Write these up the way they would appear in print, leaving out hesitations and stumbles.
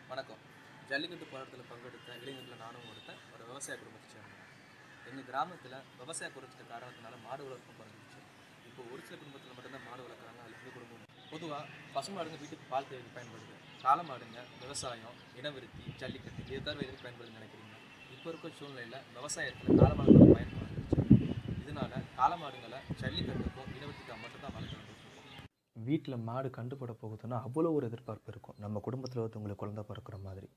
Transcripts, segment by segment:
வணக்கம். ஜல்லிக்கட்டு போராட்டத்தில் பங்கெடுத்த இளைஞர்களில் நானும் ஒருத்தன். ஒரு விவசாய குடும்பத்தை சேர்ந்தவன். எங்கள் கிராமத்தில் விவசாய குறைச்சிட்ட காரணத்தினால மாடு வளர்ப்பு குறைஞ்சிருச்சு. இப்போ ஒரு சில குடும்பத்தில் மட்டும்தான் மாடு வளர்க்குறாங்க. அதில் எங்கள் குடும்பம் பொதுவாக பசுமாடுங்க வீட்டுக்கு பால் தேவைக்கு பயன்படுது. காளமாடுங்க விவசாயம், இனவிருத்தி, ஜல்லிக்கட்டு இதை தவிர எதுக்கு பயன்படுதுன்னு நினைக்கிறீங்க? இப்போ இருக்க சூழ்நிலையில் விவசாயத்தில் காளமாடுகளோட பயன் குறைஞ்சிருச்சு. இதனால காளமாடுங்களை ஜல்லிக்கட்டுக்கும் இனவிருத்திக்காக மட்டும்தான் வளர்க்க வேண்டியிருக்கும். வீட்டில் மாடு கண்டு போட போகுதுன்னா அவ்வளோ ஒரு எதிர்பார்ப்பு இருக்கும். நம்ம குடும்பத்தில் ஒருத்தவங்களுக்கு குழந்தை பிறக்கிற மாதிரி.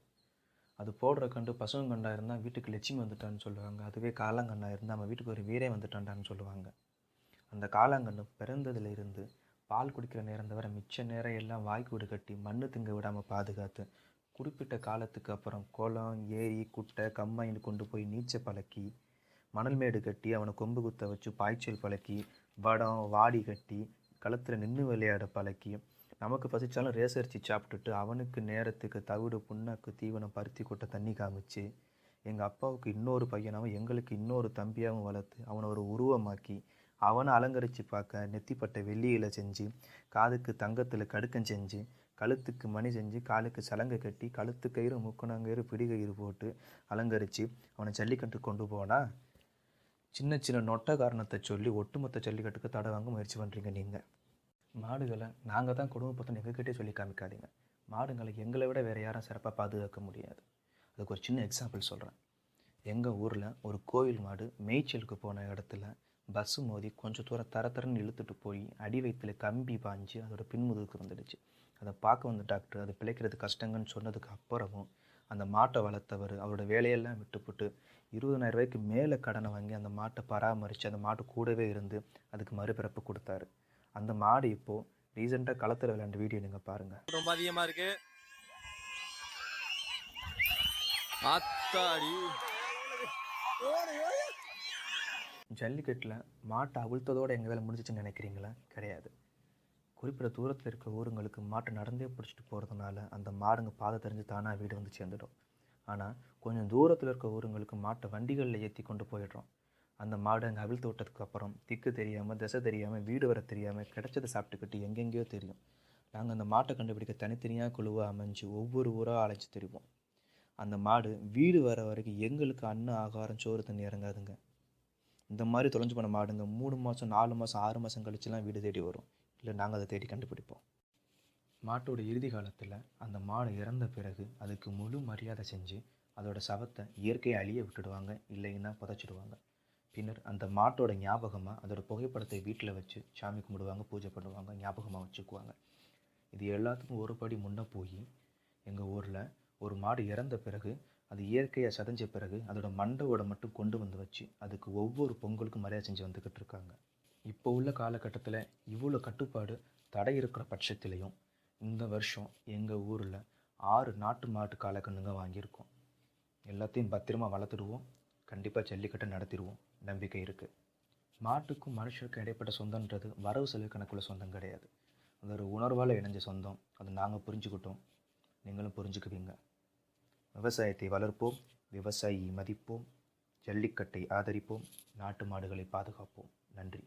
அது போடுற கண்டு பசுங்கண்டா இருந்தால் வீட்டுக்கு லட்சுமி வந்துட்டான்னு சொல்லுவாங்க. அதுவே காளாங்கண்ணா இருந்தால் நம்ம வீட்டுக்கு ஒரு வீரே வந்துட்டான்டான்னு சொல்லுவாங்க. அந்த காளாங்கன்று பிறந்ததுல இருந்து பால் குடிக்கிற நேரம் தவிர மிச்ச நேரம் எல்லாம் வாய்க்கூடு கட்டி மண்ணு திங்க விடாமல் பாதுகாத்து குறிப்பிட்ட காலத்துக்கு அப்புறம் குளம், ஏரி, குட்டை, கம்மாயின்னு கொண்டு போய் நீச்சல் பழக்கி, மணல் மேடு கட்டி அவனை கொம்பு குத்த வச்சு பாய்ச்சல் பழக்கி, வடம் வாடி கட்டி களத்தில் நின்று விளையாட பழக்கி, நமக்கு பசிச்சாலும் ரேசரிச்சு சாப்பிட்டுட்டு அவனுக்கு நேரத்துக்கு தவிடு புண்ணாக்கு தீவனம் பருத்தி கொட்டை தண்ணி காமிச்சு, எங்கள் அப்பாவுக்கு இன்னொரு பையனாகவும் எங்களுக்கு இன்னொரு தம்பியாகவும் வளர்த்து அவனை ஒரு உருவமாக்கி அவனை அலங்கரித்து பார்க்க நெத்திப்பட்டை வெள்ளியில் செஞ்சு, காதுக்கு தங்கத்தில் கடுக்கம் செஞ்சு, கழுத்துக்கு மணி செஞ்சு, காலுக்கு சலங்கை கட்டி, கழுத்து கயிறு முக்கணங்கயிறு பிடிகயிறு போட்டு அலங்கரித்து அவனை ஜல்லிக்கட்டு கொண்டு போனால் சின்ன சின்ன நொட்டை காரணத்தை சொல்லி ஒட்டுமொத்த ஜல்லிக்கட்டுக்கு தடை வாங்க முயற்சி பண்ணுறீங்க நீங்கள். மாடுகளை நாங்கள் தான் குடும்பப்படுத்தணும் எங்ககிட்டே சொல்லி காமிக்காதீங்க. மாடுங்களை எங்களை விட வேறு யாரும் சிறப்பாக பாதுகாக்க முடியாது. அதுக்கு ஒரு சின்ன எக்ஸாம்பிள் சொல்கிறேன். எங்கள் ஊரில் ஒரு கோயில் மாடு மேய்ச்சலுக்கு போன இடத்துல பஸ்ஸு மோதி கொஞ்சம் தூரம் தரன்னு இழுத்துட்டு போய் அடி வயிற்றில் கம்பி பாஞ்சு அதோட பின்முதுகுக்கு வந்துடுச்சு. அதை பார்க்க வந்த டாக்டர் அது பிழைக்கிறது கஷ்டங்கன்னு சொன்னதுக்கு அப்புறமும் அந்த மாட்டை வளர்த்தவர் அவரோட வேலையெல்லாம் விட்டுப்புட்டு 20,000 ரூபாய்க்கு மேலே கடனை வாங்கி அந்த மாட்டை பராமரித்து அந்த மாட்டு கூடவே இருந்து அதுக்கு மறுபிறப்பு கொடுத்தாரு. அந்த மாடு இப்போது ரீசெண்டாக களத்தில் விளையாண்ட வீடியோ நீங்கள் பாருங்கள். ரொம்ப அதிகமாக இருக்கு. ஆத்தாடி ஜல்லிக்கட்டில் மாட்டை அவிழ்த்ததோடு எங்கள் வேலை முடிஞ்சிச்சுன்னு நினைக்கிறீங்களா? கிடையாது. குறிப்பிட்ட தூரத்தில் இருக்க ஊருங்களுக்கு மாட்டை நடந்தே பிடிச்சிட்டு போகிறதுனால அந்த மாடுங்க பாதை தெரிஞ்சு தானாக வீடு வந்து சேர்ந்துடும். ஆனால் கொஞ்சம் தூரத்தில் இருக்க ஊருங்களுக்கு மாட்டை வண்டிகளில் ஏற்றி கொண்டு போயிடுறோம். அந்த மாடு அங்கே அவிழ்த்து விட்டதுக்கு அப்புறம் திக்கு தெரியாமல், திசை தெரியாமல், வீடு வர தெரியாமல் கிடைச்சதை சாப்பிட்டுக்கிட்டு எங்கெங்கேயோ தெரியும். நாங்கள் அந்த மாட்டை கண்டுபிடிக்க தனித்தனியாக குழுவாக அமைஞ்சு ஒவ்வொரு ஊராக அழைச்சி தெரிவோம். அந்த மாடு வீடு வர வரைக்கும் எங்களுக்கு அன்ன ஆகாரம் சோறு தண்ணி இறங்காதுங்க. இந்த மாதிரி தொலைஞ்சு போன மாடுங்க 3 மாதம் 4 மாதம் 6 மாதம் கழிச்சுலாம் வீடு தேடி வரும். இல்லை நாங்கள் அதை தேடி கண்டுபிடிப்போம். மாட்டோட இறுதி காலத்தில் அந்த மாடு இறந்த பிறகு அதுக்கு முழு மரியாதை செஞ்சு அதோட சவத்தை இயற்கையை அழிய விட்டுடுவாங்க, இல்லைன்னா புதைச்சிடுவாங்க. பின்னர் அந்த மாட்டோட ஞாபகமாக அதோட புகைப்படத்தை வீட்டில் வச்சு சாமி கும்பிடுவாங்க, பூஜை பண்ணுவாங்க, ஞாபகமாக வச்சுக்குவாங்க. இது எல்லாத்துக்கும் ஒரு படி முன்னே போய் எங்கள் ஊரில் ஒரு மாடு இறந்த பிறகு அது இயற்கையாக சதைஞ்ச பிறகு அதோட மண்டவோட மட்டும் கொண்டு வந்து வச்சு அதுக்கு ஒவ்வொரு பொங்கலுக்கும் மரியாதை செஞ்சு வந்துக்கிட்டு இருக்காங்க. இப்போ உள்ள காலகட்டத்தில் இவ்வளோ கட்டுப்பாடு தடை இருக்கிற பட்சத்துலேயும் இந்த வருஷம் எங்கள் ஊரில் 6 நாட்டு மாட்டு காலக்கண்ணுங்க வாங்கியிருக்கோம். எல்லாத்தையும் பத்திரமா வளர்த்துடுவோம். கண்டிப்பாக ஜல்லிக்கட்டை நடத்திடுவோம். நம்பிக்கை இருக்குது. மாட்டுக்கும் மனுஷருக்கும் இடைப்பட்ட சொந்தன்றது வரவு செலவு கணக்குள்ள சொந்தம் கிடையாது. அது ஒரு உணர்வால் இணைஞ்ச சொந்தம். அதை நாங்கள் புரிஞ்சுக்கிட்டோம், நீங்களும் புரிஞ்சுக்குவீங்க. விவசாயத்தை வளர்ப்போம், விவசாயி மதிப்போம், ஜல்லிக்கட்டை ஆதரிப்போம், நாட்டு மாடுகளை பாதுகாப்போம். நன்றி.